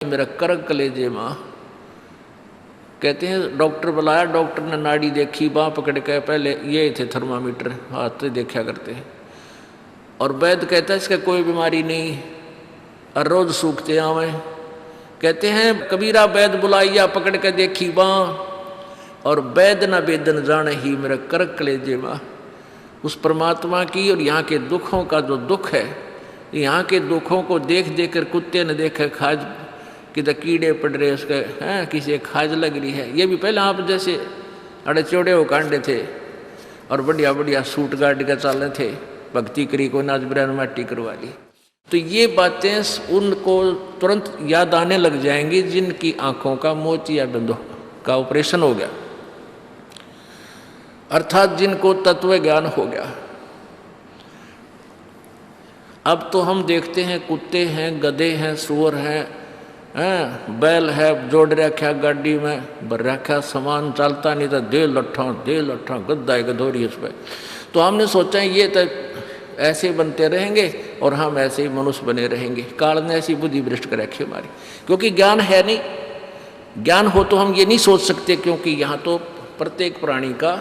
मेरा करक कलेजे माँ। कहते हैं डॉक्टर बुलाया, डॉक्टर ने नाड़ी देखी, बाँह पकड़ के, पहले ये थे थर्मामीटर हाथ से देखा करते हैं, और वैद्य कहता है इसका कोई बीमारी नहीं और रोज सूखते आवे। कहते हैं कबीरा वैद्य बुलाइया, पकड़ के देखी बाँ, और वैद्य न वेदन जाने ही मेरा करक कलेजे माँ। उस परमात्मा की और यहाँ के दुखों का जो दुख है, यहाँ के दुखों को देख देख कर कुत्ते ने देखे खाज कि तो कीड़े पड़ रहे उसके हैं, किसी खाज लग रही है। ये भी पहले आप जैसे अड़े चौड़े हो कांडे थे और बढ़िया बढ़िया सूट गाड़ के चाले थे, भक्ति करी को नाच बिरान माटी करवा ली। तो ये बातें उनको तुरंत याद आने लग जाएंगी जिनकी आंखों का मोतिया बिंदु का ऑपरेशन हो गया, अर्थात जिनको तत्व ज्ञान हो गया। अब तो हम देखते हैं कुत्ते हैं, गधे हैं, सुअर हैं, बैल है, जोड़ रखा गाड़ी में, भर रखा सामान, चलता नहीं तो दे लट्ठा गद्दा है गधोरी उस पर। तो हमने सोचा ये तो ऐसे बनते रहेंगे और हम ऐसे ही मनुष्य बने रहेंगे। काल ने ऐसी बुद्धि भ्रष्ट कर रखी हमारी, क्योंकि ज्ञान है नहीं। ज्ञान हो तो हम ये नहीं सोच सकते, क्योंकि यहाँ तो प्रत्येक प्राणी का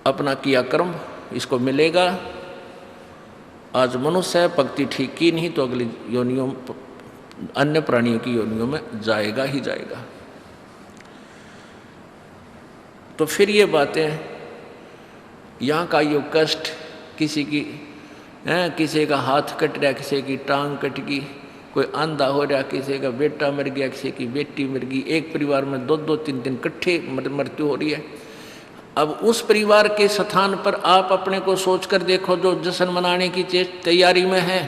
अपना किया कर्म इसको मिलेगा। आज मनुष्य है, भक्ति ठीक की नहीं तो अगली योनियों अन्य प्राणियों की योनियों में जाएगा ही जाएगा। तो फिर ये बातें, यहाँ का यो कष्ट, किसी की किसी का हाथ कट रहा, किसी की टांग कट गई, कोई अंधा हो रहा, किसी का बेटा मर गया, किसी की बेटी मर गई, एक परिवार में 2-2 3-3 इकट्ठे मृत्यु हो रही है। अब उस परिवार के स्थान पर आप अपने को सोचकर देखो जो जश्न मनाने की तैयारी में है,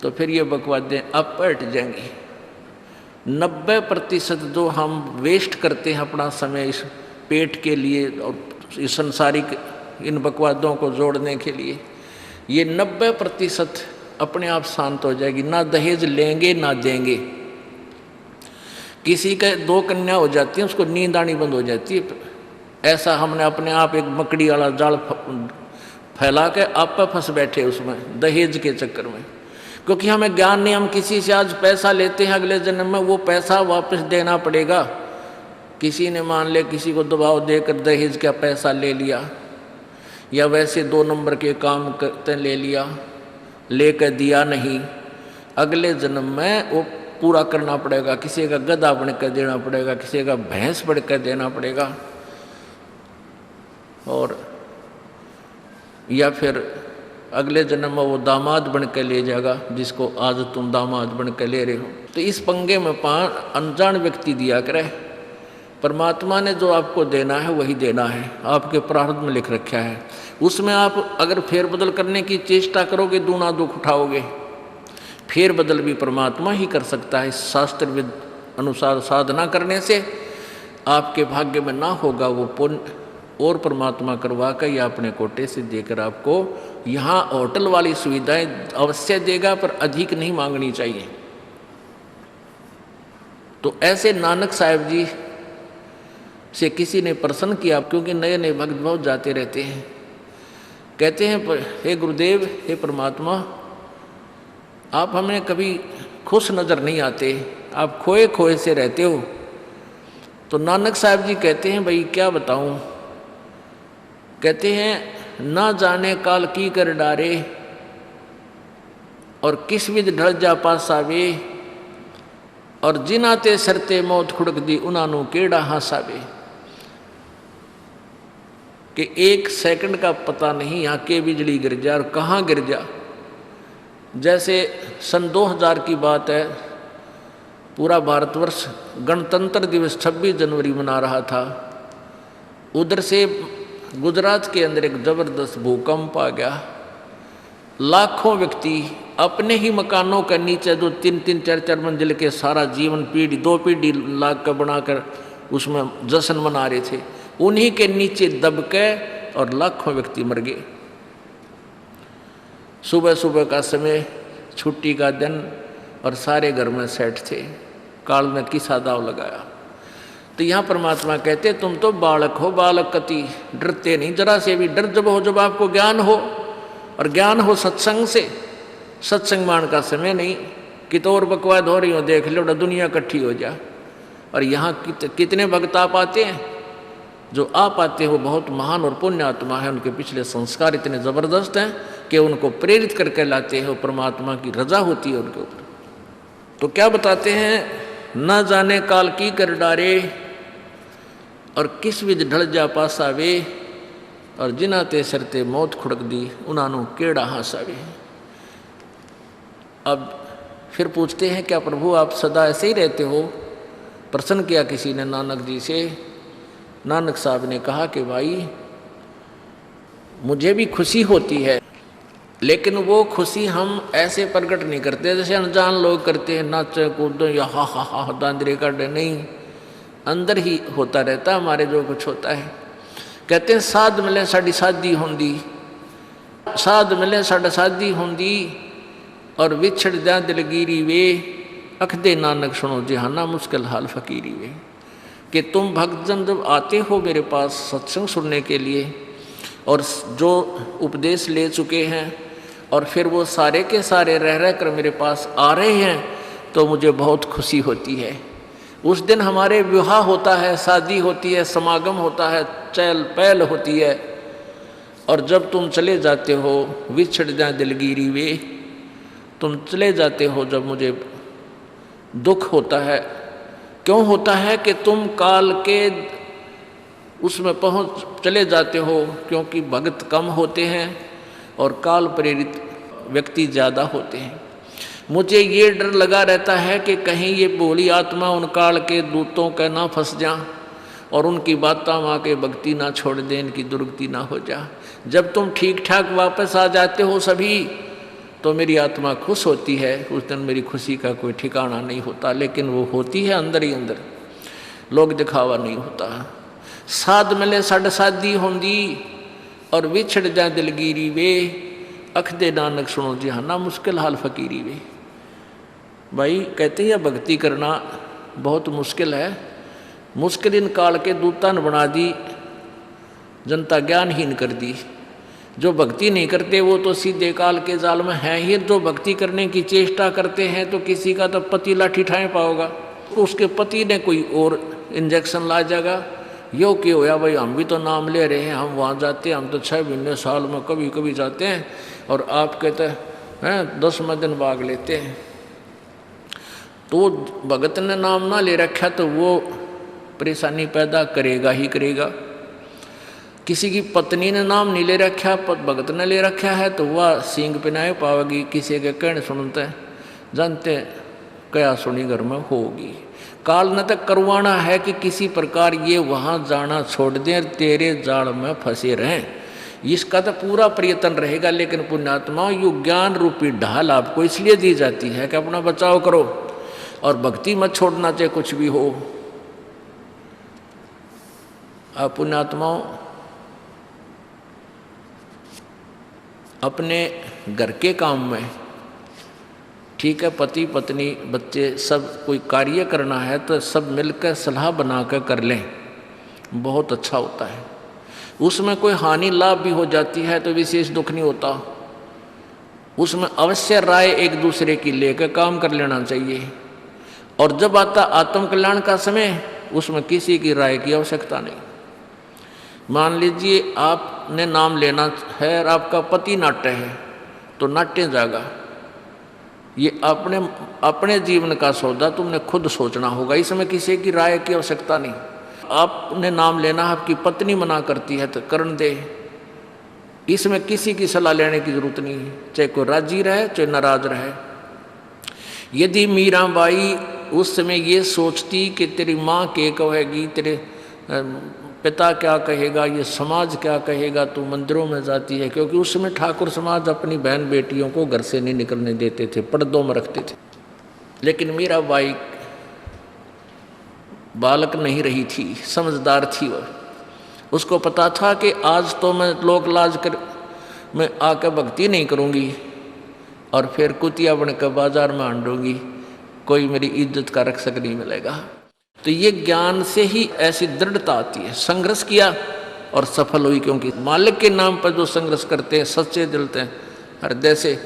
तो फिर ये बकवादें अब पलट जाएंगी। 90% जो हम वेस्ट करते हैं अपना समय इस पेट के लिए और इस संसारिक इन बकवादों को जोड़ने के लिए, ये 90% अपने आप शांत हो जाएगी। ना दहेज लेंगे ना देंगे। किसी के 2 कन्या हो जाती हैं, उसको नींद आनी बंद हो जाती है। ऐसा हमने अपने आप एक मकड़ी वाला जाल फैला के आप पे फंस बैठे उसमें दहेज के चक्कर में, क्योंकि हमें ज्ञान नहीं। हम किसी से आज पैसा लेते हैं, अगले जन्म में वो पैसा वापस देना पड़ेगा। किसी ने मान ले किसी को दबाव देकर दहेज का पैसा ले लिया, या वैसे 2 नंबर के काम करते ले लिया, लेकर दिया नहीं, अगले जन्म में वो पूरा करना पड़ेगा। किसी का गधा बन कर देना पड़ेगा, किसी का भैंस बन कर देना पड़ेगा, और या फिर अगले जन्म में वो दामाद बन के ले जाएगा जिसको आज तुम दामाद बन के ले रहे हो। तो इस पंगे में अनजान व्यक्ति दिया करे। परमात्मा ने जो आपको देना है वही देना है, आपके प्रारब्ध में लिख रखा है। उसमें आप अगर फेरबदल करने की चेष्टा करोगे दूना दुख उठाओगे। फेरबदल भी परमात्मा ही कर सकता है। शास्त्र अनुसार साधना करने से आपके भाग्य में ना होगा वो पुण्य, और परमात्मा करवा कर या अपने कोटे से देकर आपको यहाँ होटल वाली सुविधाएं अवश्य देगा, पर अधिक नहीं मांगनी चाहिए। तो ऐसे नानक साहब जी से किसी ने प्रश्न किया, क्योंकि नए नए भक्त बहुत जाते रहते हैं। कहते हैं हे गुरुदेव, हे परमात्मा, आप हमें कभी खुश नज़र नहीं आते, आप खोए खोए से रहते हो। तो नानक साहब जी कहते हैं भाई क्या बताऊं। कहते हैं ना जाने काल की कर डारे, और किस विध ढल जा पासावे, और जिनाते सरते मौत खुड़क दी उनानू केड़ा हासावे। कि 1 सेकंड का पता नहीं यहाँ के बिजली गिर जा और कहाँ गिर जा। जैसे सन 2000 की बात है, पूरा भारतवर्ष गणतंत्र दिवस 26 जनवरी मना रहा था। उधर से गुजरात के अंदर एक जबरदस्त भूकंप आ गया। लाखों व्यक्ति अपने ही मकानों के नीचे, जो 3-3 4-4 मंजिल के सारा जीवन पीढ़ी 2 पीढ़ी लाग कर बनाकर उसमें जश्न मना रहे थे, उन्हीं के नीचे दब के और लाखों व्यक्ति मर गए। सुबह सुबह का समय, छुट्टी का दिन, और सारे घर में सेठ थे। काल ने किसा दाव लगाया। तो यहाँ परमात्मा कहते तुम तो बालक हो, बालक कति डरते नहीं जरा से भी। डर जब हो जब आपको ज्ञान हो, और ज्ञान हो सत्संग से। सत्संग मान का समय नहीं, कि तो और बकवाद हो रही हो, देख लो दुनिया इकट्ठी हो जा। और यहाँ कितने भक्त आ पाते हैं, जो आ पाते हैं वो बहुत महान और पुण्य आत्मा है, उनके पिछले संस्कार इतने ज़बरदस्त हैं कि उनको प्रेरित करके लाते हैं, वो परमात्मा की रजा होती है उनके ऊपर। तो क्या बताते हैं, न जाने काल की कर डारे और किस विध ढल जा पासावे, और जिना ते सरते मौत खुड़क दी उन्होंने केड़ा हासावे। अब फिर पूछते हैं, क्या प्रभु आप सदा ऐसे ही रहते हो? प्रश्न किया किसी ने नानक जी से। नानक साहब ने कहा कि भाई मुझे भी खुशी होती है, लेकिन वो खुशी हम ऐसे प्रकट नहीं करते जैसे अनजान लोग करते हैं, नाचे कूदो या हा हा हा दांदरे काटे, नहीं, अंदर ही होता रहता है हमारे जो कुछ होता है। कहते हैं साध मिले साड़ी शादी होंदी, साध मिले साड़ा शादी होंदी, और विछड़ जा दिलगिरी वे, अखदे नानक सुनो जहाना मुश्किल हाल फकीरी वे। कि तुम भक्तजन जब आते हो मेरे पास सत्संग सुनने के लिए, और जो उपदेश ले चुके हैं, और फिर वो सारे के सारे रह कर मेरे पास आ रहे हैं, तो मुझे बहुत खुशी होती है। उस दिन हमारे विवाह होता है, शादी होती है, समागम होता है, चहल पहल होती है। और जब तुम चले जाते हो, विछड़ जा दिलगिरी वे, तुम चले जाते हो जब मुझे दुख होता है। क्यों होता है? कि तुम काल के उसमें पहुँच चले जाते हो, क्योंकि भक्त कम होते हैं और काल प्रेरित व्यक्ति ज़्यादा होते हैं। मुझे ये डर लगा रहता है कि कहीं ये भोली आत्मा उन काल के दूतों का ना फंस जा और उनकी बातों माँ के भक्ति ना छोड़ दे, इनकी दुर्गति ना हो जा। जब तुम ठीक ठाक वापस आ जाते हो सभी, तो मेरी आत्मा खुश होती है। उस दिन मेरी खुशी का कोई ठिकाना नहीं होता, लेकिन वो होती है अंदर ही अंदर, लोग दिखावा नहीं होता। साध मिले साड़ शादी होंदी, और विछड़ जा दिलगिरी वे, अखदे नानक सुनो जहाना मुश्किल हाल फकीरी वे। भाई कहते हैं भक्ति करना बहुत मुश्किल है, मुश्किल इन काल के दूता ने बना दी, जनता ज्ञानहीन कर दी। जो भक्ति नहीं करते वो तो सीधे काल के जाल में है ही। जो भक्ति करने की चेष्टा करते हैं तो किसी का तो पति लाठी ठाए पाओगा, तो उसके पति ने कोई और इंजेक्शन ला जाएगा। यो क्यों होया भाई, हम भी तो नाम ले रहे हैं, हम वहाँ जाते हैं, हम तो 6 महीने साल में कभी कभी जाते हैं, और आप कहते हैं 10वें दिन भाग लेते हैं। तो भगत ने नाम ना ले रखा तो वो परेशानी पैदा करेगा ही करेगा। किसी की पत्नी ने नाम नहीं ले रखा, भगत ने ले रखा है, तो वह सींग पिनाए पावेगी। किसी के कहने सुनते हैं, जानते क्या सुनी घर में होगी। काल न तक करवाना है कि किसी प्रकार ये वहाँ जाना छोड़ दें, तेरे जाल में फंसे रहें, इसका तो पूरा प्रयत्न रहेगा। लेकिन पुण्यात्मा यु ज्ञान रूपी ढाल आपको इसलिए दी जाती है कि अपना बचाव करो और भक्ति मत छोड़ना, चाहे कुछ भी हो। आप पुण्यात्माओं अपने घर के काम में, ठीक है, पति पत्नी बच्चे सब कोई कार्य करना है तो सब मिलकर सलाह बनाकर कर लें, बहुत अच्छा होता है। उसमें कोई हानि लाभ भी हो जाती है तो विशेष दुख नहीं होता। उसमें अवश्य राय एक दूसरे की लेकर काम कर लेना चाहिए। और जब आता आत्म कल्याण का समय, उसमें किसी की राय की आवश्यकता नहीं। मान लीजिए आपने नाम लेना है और आपका पति नाट्य है, तो नाट्य जाएगा। ये अपने जीवन का सौदा तुमने खुद सोचना होगा, इसमें किसी की राय की आवश्यकता नहीं। आपने नाम लेना, आपकी पत्नी मना करती है तो करन दे, इसमें किसी की सलाह लेने की जरूरत नहीं है, चाहे कोई राजी रहे चाहे नाराज रहे। यदि मीराबाई उस समय ये सोचती कि तेरी माँ क्या कहेगी, तेरे पिता क्या कहेगा, ये समाज क्या कहेगा, तो मंदिरों में जाती है। क्योंकि उस समय ठाकुर समाज अपनी बहन बेटियों को घर से नहीं निकलने देते थे, पर्दों में रखते थे। लेकिन मीराबाई बालक नहीं रही थी, समझदार थी वह। उसको पता था कि आज तो मैं लोक लाज कर मैं आकर भक्ति नहीं करूँगी और फिर कुतिया बनकर बाजार में आंडूंगी, कोई मेरी इज्जत का रक्षक नहीं मिलेगा। तो ये ज्ञान से ही ऐसी दृढ़ता आती है। संघर्ष किया और सफल हुई, क्योंकि मालिक के नाम पर जो संघर्ष करते हैं, सच्चे दिल से हृदय से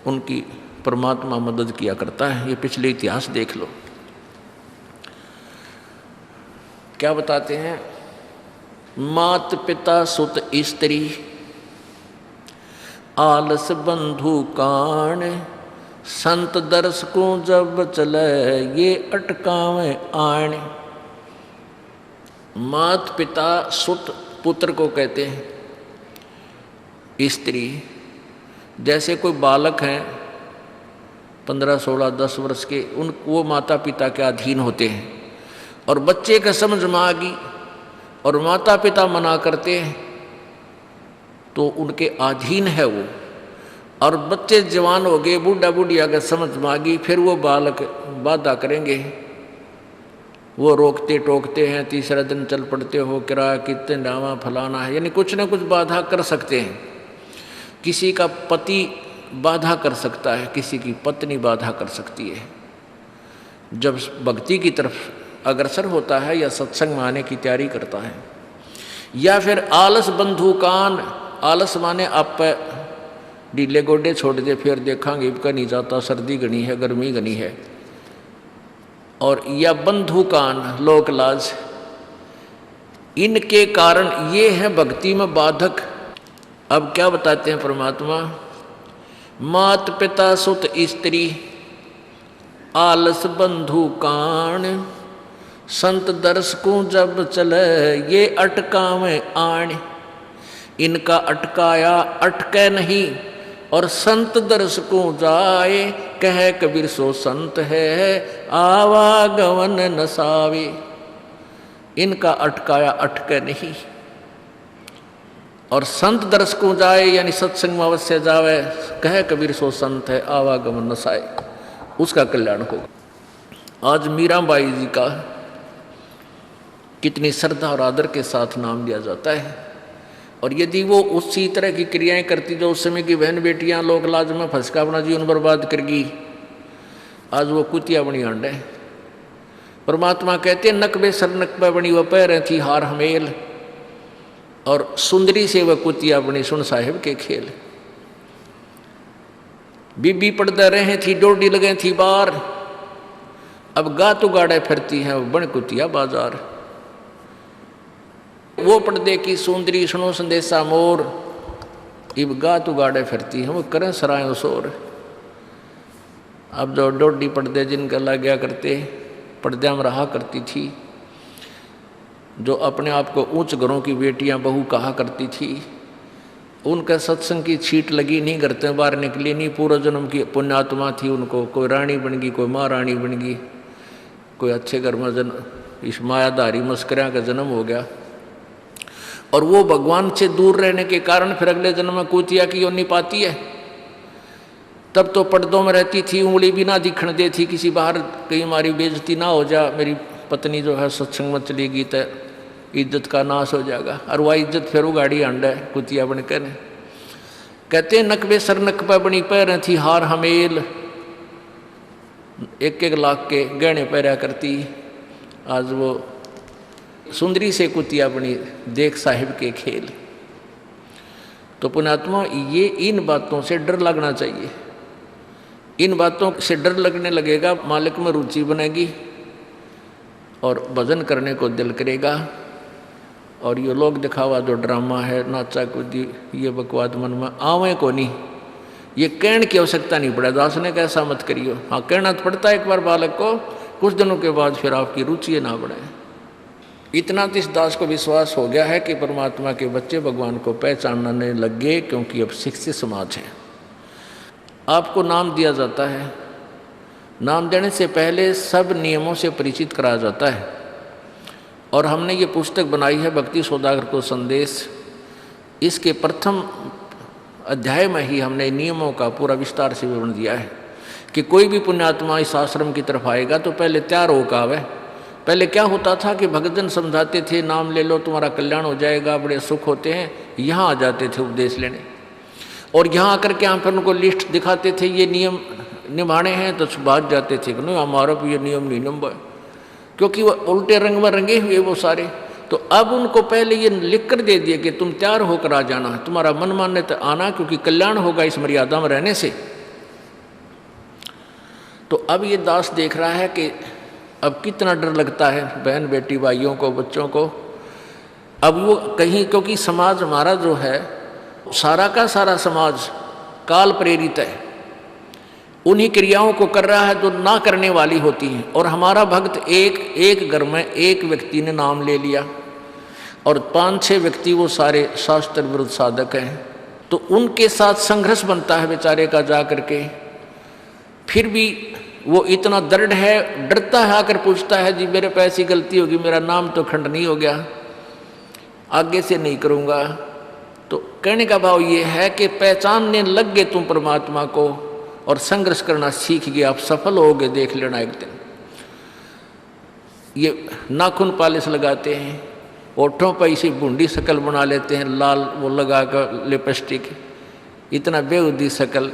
उनकी परमात्मा मदद किया करता है। ये पिछले इतिहास देख लो। क्या बताते हैं? मात पिता सुत स्त्री आलस बंधु कान संत दर्श को जब चले ये अटकावे आण। मात पिता सुत पुत्र को कहते हैं। स्त्री जैसे कोई बालक हैं 15, 16, 10 वर्ष के, उन वो माता पिता के अधीन होते हैं। और बच्चे का समझ में आ गई और माता पिता मना करते हैं तो उनके अधीन है वो। और बच्चे जवान हो गए, बूढ़ा बूढ़िया का समझ में आ गई, फिर वो बालक बाधा करेंगे, वो रोकते टोकते हैं। तीसरा दिन चल पड़ते हो, किराया कितने डावा फलाना है, यानी कुछ ना कुछ बाधा कर सकते हैं। किसी का पति बाधा कर सकता है, किसी की पत्नी बाधा कर सकती है। जब भक्ति की तरफ अग्रसर होता है या सत्संग में आने की तैयारी करता है। या फिर आलस बंधु कान, आलस माने आप ढीले गोडे छोड़ दे, फिर देखांगे इबका नहीं जाता, सर्दी घनी है, गर्मी घनी है। और या बंधु कान, लोक लाज, इनके कारण ये है भक्ति में बाधक। अब क्या बताते हैं परमात्मा? मात पिता सुत स्त्री आलस बंधु कान संत दर्श को जब चले ये अटकावे आण। इनका अटकाया अटके नहीं और संत दर्श को जाए कह कबीर सो संत है आवागमन नसावे। इनका अटकाया अटके नहीं और संत दर्श को जाए यानी सत्संग में अवश्य जावे, कह कबीर सो संत है आवागमन नसाए, उसका कल्याण होगा। आज मीराबाई जी का कितनी श्रद्धा और आदर के साथ नाम लिया जाता है। और यदि वो उसी तरह की क्रियाएं करती जो उस समय की बहन बेटियां लोक लाज में फंस का अपना जीवन बर्बाद करगी, आज वो कुतिया बनी आंडे। परमात्मा कहते हैं नकबे सर नकबे बनी वह पैर थी हार हमेल, और सुंदरी से वह कुतिया बनी सुन साहिब के खेल। बीबी पड़दा रहे थी डोडी लगे थी बार, अब गात उगाड़े फिरती हैं वो बन कुतिया बाजार। वो पर्दे की सुंदरी सुनो संदेशा मोर, इब गात उगाड़े फिरती हैं वो करें सराय शोर। अब जो डोडी पर्दे जिनका लग गया करते, पर्दे में रहा करती थी, जो अपने आप को ऊंच घरों की बेटियां बहू कहा करती थी, उनका सत्संग की छीट लगी नहीं, करते बाहर निकली नहीं। पूर्व जन्म की पुण्यात्मा थी, उनको कोई रानी बन गई, कोई महारानी बन गई, कोई अच्छे घर में जन्म, इस मायाधारी मस्करिया का जन्म हो गया। और वो भगवान से दूर रहने के कारण फिर अगले जन्म में कुतिया की योनि पाती है। तब तो पर्दों में रहती थी, उंगली भी ना दिखने देती किसी बाहर, कहीं हमारी बेइज्जती ना हो जा, मेरी पत्नी जो है सत्संग में चलेगी तो इज्जत का नाश हो जाएगा। और वह इज्जत फिर उगाड़ी अंडा है कुतिया बनकर। कहते नकबे सर नकबा बनी पैर थी हार हमेल, 1-1 लाख के गहने पहरा करती, आज वो सुंदरी से कुतिया बनी देख साहिब के खेल। तो पुण्यात्मा ये इन बातों से डर लगना चाहिए। इन बातों से डर लगने लगेगा, मालिक में रुचि बनेगी और भजन करने को दिल करेगा। और ये लोग दिखावा जो ड्रामा है, नाचा कूदी, ये बकवाद मन में आवे को नहीं, ये कहने की आवश्यकता नहीं पड़े। दास ने कैसा मत करियो, हाँ कहना तो पड़ता है एक बार बालक को, कुछ दिनों के बाद फिर आपकी रुचि ना बढ़े। इतना तो इस दास को विश्वास हो गया है कि परमात्मा के बच्चे भगवान को पहचानने लग गए, क्योंकि अब शिक्षित समाज है। आपको नाम दिया जाता है, नाम देने से पहले सब नियमों से परिचित कराया जाता है। और हमने ये पुस्तक बनाई है भक्ति सौदागर को संदेश, इसके प्रथम अध्याय में ही हमने नियमों का पूरा विस्तार से विवरण दिया है कि कोई भी पुण्यात्मा इस आश्रम की तरफ आएगा तो पहले तैयार होकर आवे। पहले क्या होता था कि भक्तजन समझाते थे नाम ले लो तुम्हारा कल्याण हो जाएगा, बड़े सुख होते हैं, यहाँ आ जाते थे उपदेश लेने। और यहाँ आकर के यहाँ पर उनको लिस्ट दिखाते थे ये नियम निभाने हैं, तो भाग जाते थे कि नहीं हमारा भी ये नियम नहीं निभा, क्योंकि वो उल्टे रंग में रंगे हुए वो सारे। तो अब उनको पहले ये लिख कर दे दिया कि तुम तैयार होकर आ जाना, तुम्हारा मन मान्य तो आना, क्योंकि कल्याण होगा इस मर्यादा में रहने से। तो अब ये दास देख रहा है कि अब कितना डर लगता है बहन बेटी भाइयों को, बच्चों को। अब वो कहीं, क्योंकि समाज हमारा जो है, सारा का सारा समाज काल प्रेरित है, उन्हीं क्रियाओं को कर रहा है जो ना करने वाली होती हैं। और हमारा भक्त एक घर में एक व्यक्ति ने नाम ले लिया और 5-6 व्यक्ति वो सारे शास्त्र विरुद्ध साधक हैं, तो उनके साथ संघर्ष बनता है बेचारे का जा करके। फिर भी वो इतना दृढ़ है, डरता है, आकर पूछता है जी मेरे पे ऐसी गलती होगी, मेरा नाम तो खंडनी हो गया, आगे से नहीं करूँगा। तो कहने का भाव ये है कि पहचानने लग गए तुम परमात्मा को और संघर्ष करना सीख गए, आप सफल होगे, देख लेना एक दिन। ये नाखून पालिश लगाते हैं, ओठों पर इसी बूंदी शक्ल बना लेते हैं, लाल वो लगा कर लिपस्टिक, इतना बेहुदी शक्ल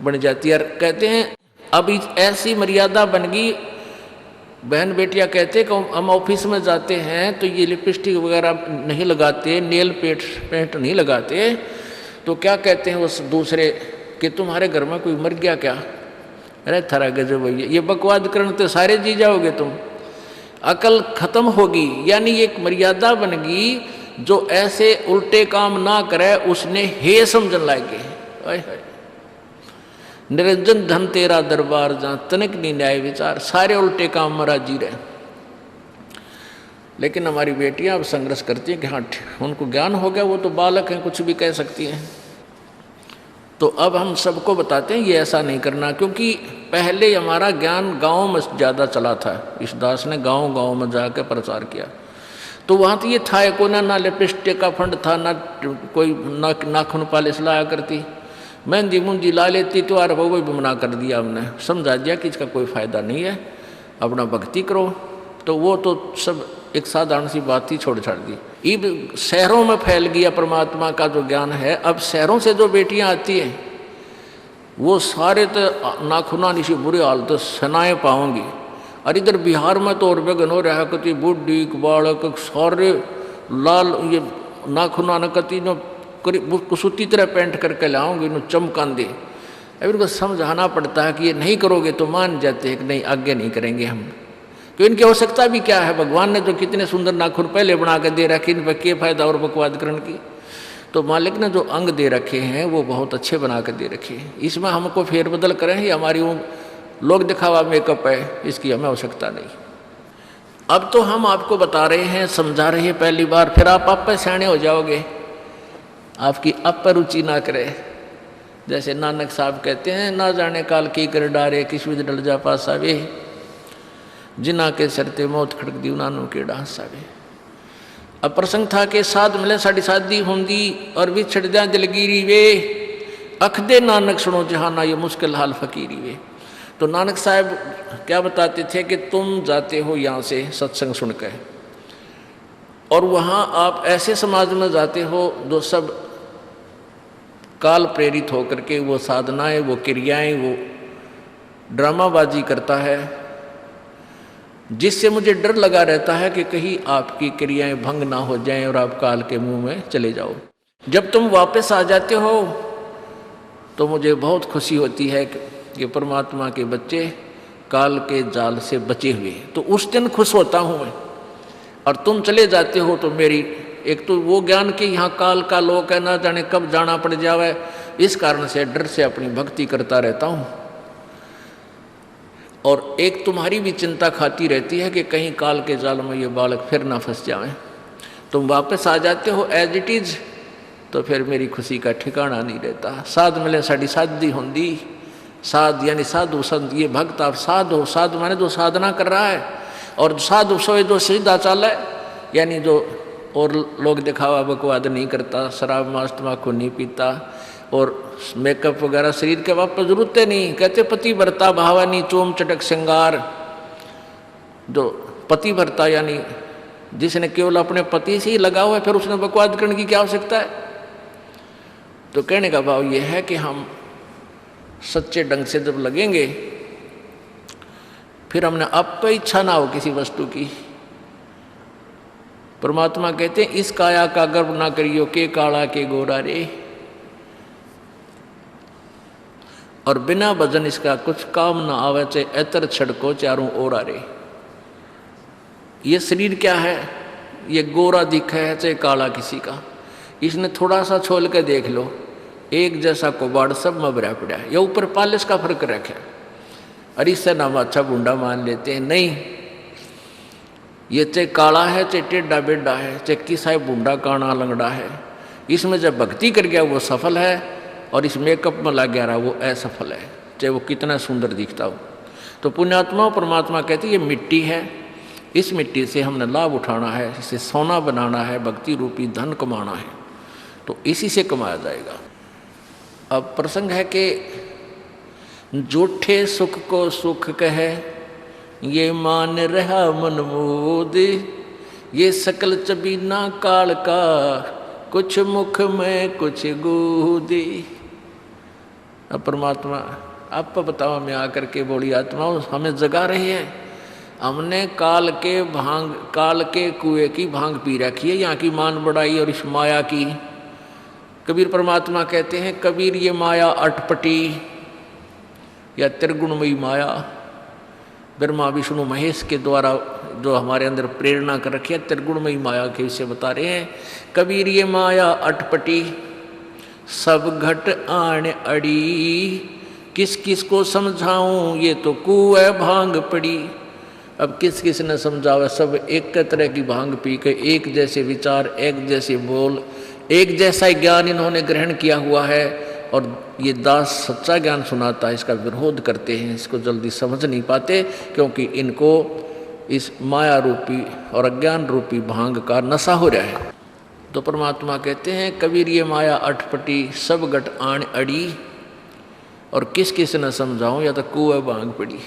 बन जाती है। कहते हैं अब ऐसी मर्यादा बन गई, बहन बेटियां कहते हैं कि हम ऑफिस में जाते हैं तो ये लिपस्टिक वगैरह नहीं लगाते, नेल पेंट नहीं लगाते, तो क्या कहते हैं उस दूसरे कि तुम्हारे घर में कोई मर गया क्या? अरे थारा गजब भैया, ये बकवाद करने तो सारे जी जाओगे तुम, अकल खत्म होगी। यानी एक मर्यादा बन गई, जो ऐसे उल्टे काम ना करे उसने हे समझन लागे। निरंजन धन तेरा दरबार जहाँ तनिक नहीं न्याय विचार, सारे उल्टे काम में राजी रहे। लेकिन हमारी बेटियां अब संघर्ष करती हैं कि हाँ उनको ज्ञान हो गया, वो तो बालक हैं, कुछ भी कह सकती हैं। तो अब हम सबको बताते हैं ये ऐसा नहीं करना, क्योंकि पहले हमारा ज्ञान गाँव में ज़्यादा चला था। इस दास ने गाँव में जाकर प्रचार किया, तो वहाँ तो ये था को ना लिपस्टिक का फंड था, ना कोई नाखून पालिश लाया करती, मेहंदी मुंदी ला लेती, तो यार वो भी मना कर दिया, हमने समझा दिया कि इसका कोई फ़ायदा नहीं है, अपना भक्ति करो। तो वो तो सब एक साधारण सी बात ही छोड़ छाड़ दी। ये शहरों में फैल गया परमात्मा का जो ज्ञान है। अब शहरों से जो बेटियां आती हैं वो सारे तो नाखुना निशी बुरे हालत सनाए पाओगी। और इधर बिहार में तो और बेगन हो रहा कति बुढ़ी बालक सारे लाल ये नाखुना न कति न कुसुती तरह पेंट करके लाओगे, न चमकान दे। अब इनको समझाना पड़ता है कि ये नहीं करोगे तो मान जाते हैं कि नहीं आगे नहीं करेंगे हम। तो इनकी आवश्यकता भी क्या है? भगवान ने जो कितने सुंदर नाखून पहले बना के दे रखे, इन पर क्या फायदा और बकवाद करने की। तो मालिक ने जो अंग दे रखे हैं वो बहुत अच्छे बना के दे रखे हैं, इसमें हमको फेरबदल करें, ये हमारी वो लोग दिखावा मेकअप है, इसकी हमें आवश्यकता नहीं। अब तो हम आपको बता रहे हैं, समझा रहे हैं पहली बार, फिर आप पे सियाने हो जाओगे, आपकी अब पर रुचि ना करे। जैसे नानक साहब कहते हैं, ना जाने काल की कर डारे किस विध डल जा पासा वे, जिना के सरते मौत खड़क दी नानू के डांसा वे। अब प्रसंग था कि साध मिले साड़ी शादी होंगी और भी छड़ जा दिलगिरी वे, अख दे नानक सुनो जहाना ये मुश्किल हाल फकीरी वे। तो नानक साहब क्या बताते थे कि तुम जाते हो यहाँ से सत्संग सुनकर, और वहाँ आप ऐसे समाज में जाते हो जो सब काल प्रेरित होकर के वो साधनाएं, वो क्रियाएं, वो ड्रामाबाजी करता है, जिससे मुझे डर लगा रहता है कि कहीं आपकी क्रियाएं भंग ना हो जाएं और आप काल के मुंह में चले जाओ। जब तुम वापस आ जाते हो तो मुझे बहुत खुशी होती है कि परमात्मा के बच्चे काल के जाल से बचे हुए, तो उस दिन खुश होता हूँ मैं। और तुम चले जाते हो तो मेरी एक तो वो ज्ञान कि यहाँ काल का लोक है, ना जाने कब जाना पड़ जावे, इस कारण से डर से अपनी भक्ति करता रहता हूँ। और एक तुम्हारी भी चिंता खाती रहती है कि कहीं काल के जाल में ये बालक फिर ना फंस जाएं। तुम वापस आ जाते हो एज इट इज, तो फिर मेरी खुशी का ठिकाना नहीं रहता। साध मिले साड़ी शादी होंगी, साध यानी साधु संत, ये भक्त आप साध हो, साध माने जो साधना कर रहा है, और साधु सोए जो सीधा चाल है, यानी जो और लोग दिखावा बकवाद नहीं करता, शराब मांस तम्बाकू नहीं पीता, और मेकअप वगैरह शरीर के वापस जरूरत नहीं। कहते पति भरता भावानी चोम चटक श्रृंगार, जो पति भरता यानी जिसने केवल अपने पति से ही लगा हुआ है, फिर उसने बकवाद करने की क्या आवश्यकता है। तो कहने का भाव यह है कि हम सच्चे ढंग से जब लगेंगे, फिर हमने अब तो इच्छा ना हो किसी वस्तु की। परमात्मा कहते हैं इस काया का गर्व ना करियो, के काला के गोरा रे। और बिना भजन इसका कुछ काम ना आवे, चाहे एतर छड़को चारों ओर आ रे। ये शरीर क्या है, ये गोरा दिखा है चाहे काला किसी का, इसने थोड़ा सा छोल के देख लो, एक जैसा कोबाड़ सब में भरा पड़ा है। ये ऊपर पालिश का फर्क रखे, अरे इससे नाम अच्छा बूंदा मान लेते हैं। नहीं, ये चाहे काला है चाहे टेढ़ा बेढ़ा है, चाहे किसा बूंदा काना लंगड़ा है, इसमें जब भक्ति कर गया वो सफल है, और इस मेकअप में लग गया रहा वो असफल है, चाहे वो कितना सुंदर दिखता हो। तो पुण्यात्मा परमात्मा कहते ये मिट्टी है, इस मिट्टी से हमने लाभ उठाना है, इसे सोना बनाना है, भक्ति रूपी धन कमाना है, तो इसी से कमाया जाएगा। अब प्रसंग है कि झूठे सुख को सुख कहे, ये मान रहा मन मोद, ये सकल चबीना काल का, कुछ मुख में कुछ गोदी। अब परमात्मा आप बताओ, हमें आकर के बोली आत्माओं हमें जगा रही है, हमने काल के कुएं की भांग पी रखी है, यहाँ की मान बढ़ाई और इस माया की। कबीर परमात्मा कहते हैं, कबीर ये माया अटपटी या त्रिगुणमयी माया, ब्रह्मा विष्णु महेश के द्वारा जो हमारे अंदर प्रेरणा कर रखी है, त्रिगुणमयी माया के विषय बता रहे हैं। कबीर ये माया अटपटी, सब घट आण अड़ी, किस किस को समझाऊं ये तो कुएं भांग पड़ी। अब किस किस ने समझावा, सब एक तरह की भांग पी के एक जैसे विचार, एक जैसे बोल, एक जैसा ज्ञान इन्होंने ग्रहण किया हुआ है, और ये दास सच्चा ज्ञान सुनाता है, इसका विरोध करते हैं, इसको जल्दी समझ नहीं पाते, क्योंकि इनको इस माया रूपी और अज्ञान रूपी भांग का नशा हो रहा है। तो परमात्मा कहते हैं, कबीर ये माया अटपटी, सब घट आण अड़ी, और किस किस न समझाऊं या तो कुएं भांग पड़ी।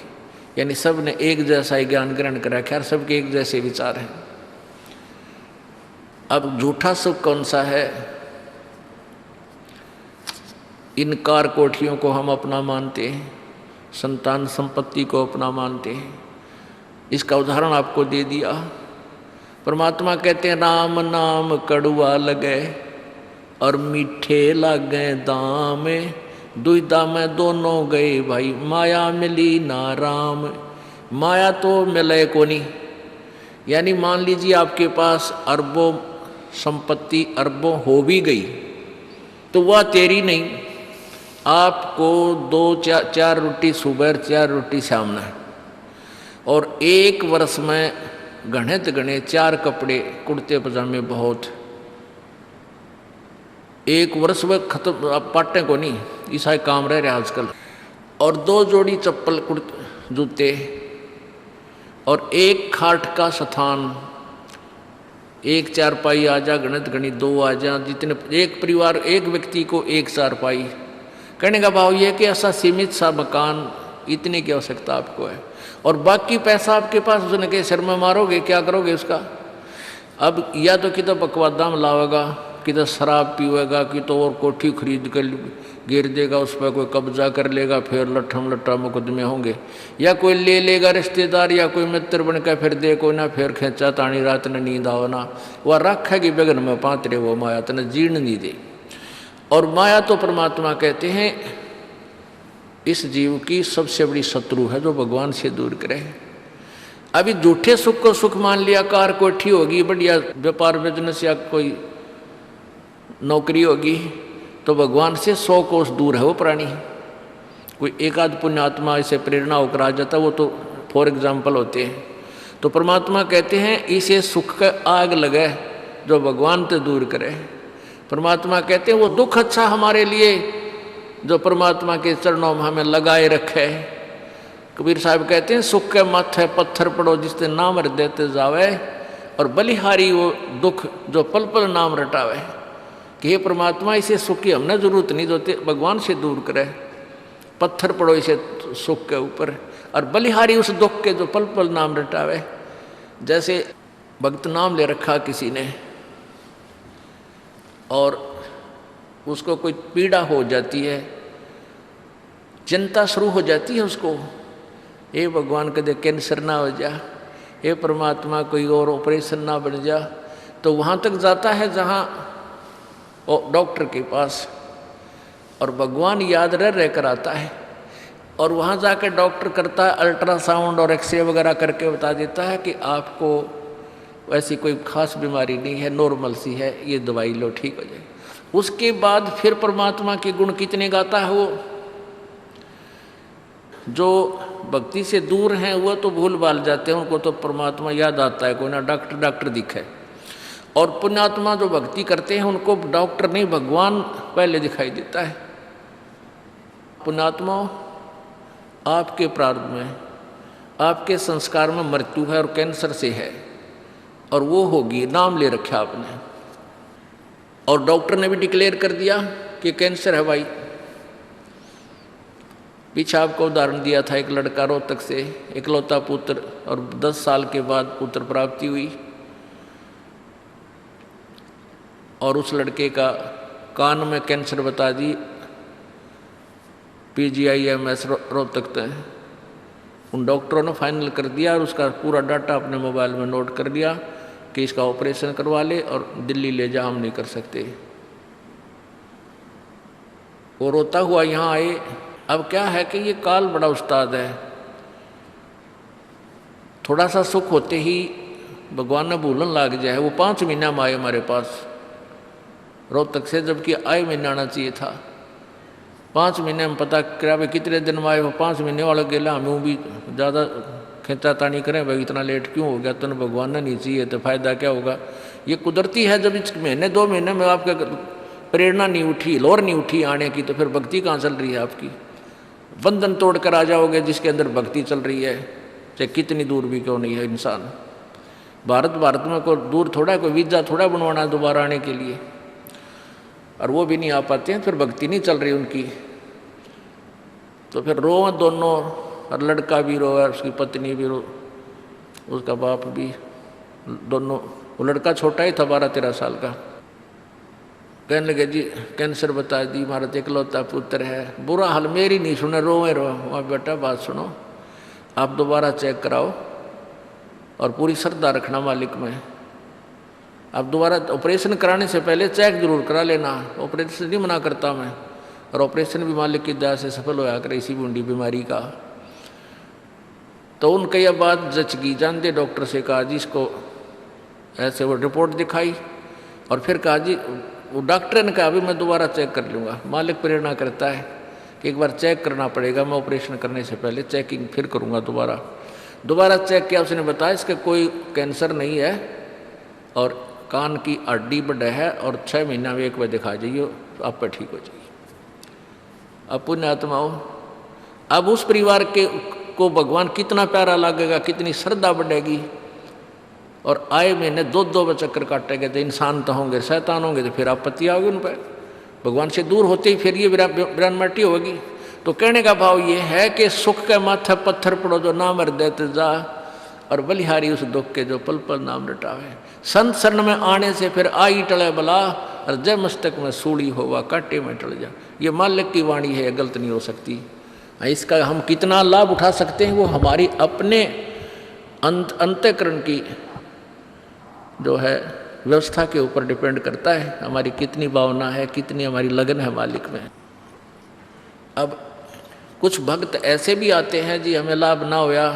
यानी सब ने एक जैसा ही ज्ञान ग्रहण कर रखा है, सबके एक जैसे विचार हैं। अब झूठा सुख कौन सा है? इन कार कोठियों को हम अपना मानते हैं, संतान संपत्ति को अपना मानते हैं। इसका उदाहरण आपको दे दिया। परमात्मा कहते हैं, राम नाम कड़ुआ लगे और मीठे लागे दाम, दुविधा में दोनों गए भाई, माया मिली ना राम। माया तो मिले को नहीं, यानी मान लीजिए आपके पास अरबों संपत्ति अरबों हो भी गई, तो वह तेरी नहीं। आपको 2-4 रोटी सुबह 4 रोटी शाम है, और एक वर्ष में घने 4 कपड़े कुर्ते पजामे बहुत, एक वर्ष में खत्म। आप पाटे को नहीं, ऐसा काम रह रहा आजकल। और 2 जोड़ी चप्पल जूते, और एक खाट का स्थान, एक चारपाई आ जा, घनी 2 आ जा, जितने एक परिवार एक व्यक्ति को एक चारपाई। कहने का भाव यह कि ऐसा सीमित सा मकान, इतने की आवश्यकता आपको है, और बाकी पैसा आपके पास उसने के सिर में मारोगे, क्या करोगे उसका? अब या तो कि तो बकवादा में लावेगा, कि तो शराब पीवेगा, कि तो और कोठी खरीद कर गिर देगा, उस पर कोई कब्जा कर लेगा, फिर लट्ठा मुकदमे होंगे, या कोई ले लेगा रिश्तेदार या कोई मित्र बन कर फिर दे को ना, फिर खेचा तानी रात ने नींद आओ ना, वह रखेगी बेगन में पातरे, वो माया तने जीर्ण नहीं दे। और माया तो परमात्मा कहते हैं इस जीव की सबसे बड़ी शत्रु है, जो भगवान से दूर करे। अभी झूठे सुख को सुख मान लिया, कार कोठी होगी, बढ़िया व्यापार बिजनेस या कोई नौकरी होगी, तो भगवान से 100 कोस दूर है वो प्राणी। कोई एक आध पुण्यात्मा इसे प्रेरणा होकर आ जाता, वो तो फॉर एग्जाम्पल होते हैं। तो परमात्मा कहते हैं इसे सुख का आग लगे जो भगवान से दूर करे। परमात्मा कहते हैं वो दुख अच्छा हमारे लिए जो परमात्मा के चरणों में हमें लगाए रखे। कबीर साहब कहते हैं सुख के माथे पत्थर पड़ो जिससे नाम रट देते जावे, और बलिहारी वो दुख जो पल पल नाम रटावे। कि हे परमात्मा इसे सुख की हमने जरूरत नहीं, जो भगवान से दूर करे। पत्थर पड़ो इसे सुख के ऊपर, और बलिहारी उस दुख के जो पल पल नाम रटावे। जैसे भक्त नाम ले रखा किसी ने और उसको कोई पीड़ा हो जाती है, चिंता शुरू हो जाती है उसको, हे भगवान कदे कैंसर ना हो जा, हे परमात्मा कोई और ऑपरेशन ना बन जा। तो वहाँ तक जाता है जहाँ डॉक्टर के पास, और भगवान याद रह कर आता है। और वहाँ जाकर डॉक्टर करता है अल्ट्रासाउंड और एक्सरे वगैरह करके बता देता है कि आपको वैसी कोई खास बीमारी नहीं है, नॉर्मल सी है, ये दवाई लो ठीक हो जाए। उसके बाद फिर परमात्मा के गुण कितने गाता है वो। जो भक्ति से दूर हैं वो तो भूल भाल जाते हैं, उनको तो परमात्मा याद आता है, कोई ना डॉक्टर डॉक्टर दिखे। और पुण्यात्मा जो भक्ति करते हैं उनको डॉक्टर नहीं भगवान पहले दिखाई देता है। पुण्यात्मा आपके प्रारब्ध में, आपके संस्कार में मृत्यु है और कैंसर से है, और वो होगी, नाम ले रखा आपने, और डॉक्टर ने भी डिक्लेयर कर दिया कि कैंसर है भाई। पीछे आपको उदाहरण दिया था, एक लड़का रोहतक से, इकलौता पुत्र, और 10 साल के बाद पुत्र प्राप्ति हुई, और उस लड़के का कान में कैंसर बता दी, PGIMS रोहतक तक। उन डॉक्टरों ने फाइनल कर दिया और उसका पूरा डाटा अपने मोबाइल में नोट कर लिया कि इसका ऑपरेशन करवा ले और दिल्ली ले जा, हम नहीं कर सकते। वो रोता हुआ यहाँ आए। अब क्या है कि ये काल बड़ा उस्ताद है, थोड़ा सा सुख होते ही भगवान ने भूलन लाग जाए। वो 5 महीना में आए हमारे पास रोहतक से, जबकि आए महीना आना चाहिए था। 5 महीने में पता करा भाई कितने दिन में आए, वो 5 महीने वाला गेला। हमें भी ज़्यादा खींचातानी करें भाई इतना लेट क्यों हो गया, तो भगवान ने नहीं चाहिए तो फायदा क्या होगा। ये कुदरती है, जब इस महीने 2 महीने में आपका प्रेरणा नहीं उठी, लोर नहीं उठी आने की, तो फिर भक्ति कहाँ चल रही है आपकी। बंधन तोड़ कर आ जाओगे जिसके अंदर भक्ति चल रही है, चाहे कितनी दूर भी क्यों नहीं है इंसान। भारत में कोई दूर थोड़ा, कोई वीज़ा थोड़ा बनवाना दोबारा आने के लिए, और वो भी नहीं आ पाते हैं, फिर भक्ति नहीं चल रही उनकी। तो फिर रो दोनों, और लड़का भी रो और उसकी पत्नी भी रो, उसका बाप भी, दोनों। वो लड़का छोटा ही था, 12-13 साल का। कहने लगे जी कैंसर बता दी, हमारा तो इकलौता पुत्र है। बुरा हाल, मेरी नहीं सुने, रोए रो। वहाँ बेटा बात सुनो, आप दोबारा चेक कराओ और पूरी श्रद्धा रखना मालिक में। आप दोबारा ऑपरेशन कराने से पहले चेक जरूर करा लेना, ऑपरेशन नहीं मना करता मैं, और ऑपरेशन भी मालिक की दया से सफल होया करे इसी बूंदी बीमारी का। तो उनका यह बात जच गई, जानते डॉक्टर से कहा जी इसको ऐसे, वो रिपोर्ट दिखाई और फिर कहा जी, वो डॉक्टर ने कहा अभी मैं दोबारा चेक कर लूँगा। मालिक प्रेरणा करता है कि एक बार चेक करना पड़ेगा, मैं ऑपरेशन करने से पहले चेकिंग फिर करूँगा। दोबारा चेक किया, उसने बताया इसका कोई कैंसर नहीं है और कान की हड्डी बढ़ है, और 6 महीना में एक बार दिखा जाइए तो आप पर ठीक हो जाइए। अब पुण्यात्माओं, अब उस परिवार को भगवान कितना प्यारा लगेगा, कितनी श्रद्धा बढ़ेगी। और आए महीने 2-2 चक्कर काटेंगे, तो इंसान तो होंगे, शैतान होंगे, तो फिर आपत्ति आओगी उन पर। भगवान से दूर होते ही फिर ये विरानमटी होगी। तो कहने का भाव ये है कि सुख के माथे पत्थर पड़ो जो नाम हृदय ते जा, और बलिहारी उस दुख के जो पल पल नाम रटावे। संत शरण में आने से फिर आई टले बला, और जय मस्तक में सूड़ी होवा काटे में टल जा। ये मालिक की वाणी है, गलत नहीं हो सकती। इसका हम कितना लाभ उठा सकते हैं वो हमारी अपने अंतःकरण की जो है व्यवस्था के ऊपर डिपेंड करता है। हमारी कितनी भावना है, कितनी हमारी लगन है मालिक में। अब कुछ भक्त ऐसे भी आते हैं जी, हमें लाभ ना होया,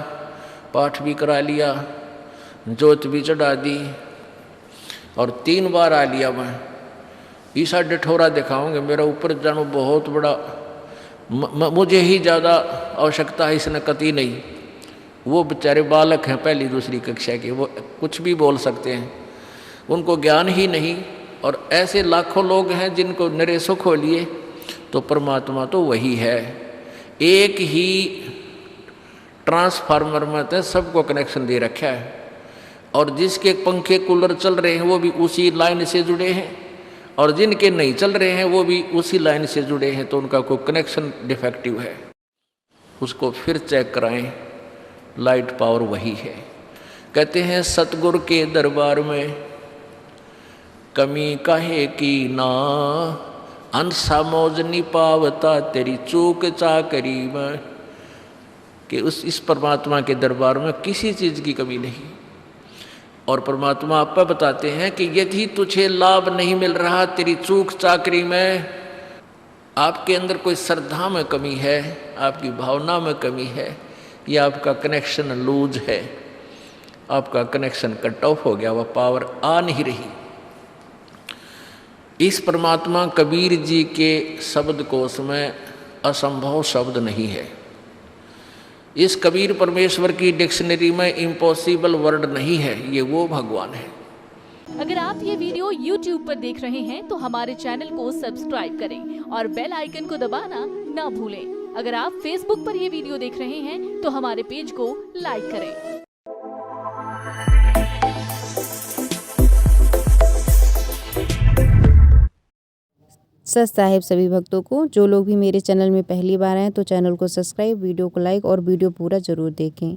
पाठ भी करा लिया, जोत भी चढ़ा दी, और 3 बार आ लिया मैं, ईसा डिठोरा दिखाऊंगे, मेरा ऊपर जानो बहुत बड़ा, मुझे ही ज़्यादा आवश्यकता है, इसने कती नहीं। वो बेचारे बालक हैं 1ली-2री कक्षा के, वो कुछ भी बोल सकते हैं, उनको ज्ञान ही नहीं। और ऐसे लाखों लोग हैं जिनको निरे सुख हो लिए। तो परमात्मा तो वही है, एक ही ट्रांसफार्मर में तो सबको कनेक्शन दे रखा है, और जिसके पंखे कूलर चल रहे हैं वो भी उसी लाइन से जुड़े हैं, और जिनके नहीं चल रहे हैं वो भी उसी लाइन से जुड़े हैं। तो उनका कोई कनेक्शन डिफेक्टिव है, उसको फिर चेक कराएं, लाइट पावर वही है। कहते हैं सतगुरु के दरबार में कमी काहे की ना, अंसा मौज नहीं पावता तेरी चूक चाकरी में। कि इस परमात्मा के दरबार में किसी चीज़ की कमी नहीं। और परमात्मा आप बताते हैं कि यदि तुझे लाभ नहीं मिल रहा तेरी चूक चाकरी में, आपके अंदर कोई श्रद्धा में कमी है, आपकी भावना में कमी है, या आपका कनेक्शन लूज है, आपका कनेक्शन कट ऑफ हो गया, वह पावर आ नहीं रही। इस परमात्मा कबीर जी के शब्दकोश में असंभव शब्द नहीं है। इस कबीर परमेश्वर की डिक्शनरी में इम्पॉसिबल वर्ड नहीं है, ये वो भगवान है। अगर आप ये वीडियो YouTube पर देख रहे हैं तो हमारे चैनल को सब्सक्राइब करें और बेल आइकन को दबाना ना भूलें। अगर आप Facebook पर ये वीडियो देख रहे हैं तो हमारे पेज को लाइक करें। सत साहिब सभी भक्तों को। जो लोग भी मेरे चैनल में पहली बार आए तो चैनल को सब्सक्राइब, वीडियो को लाइक और वीडियो पूरा ज़रूर देखें।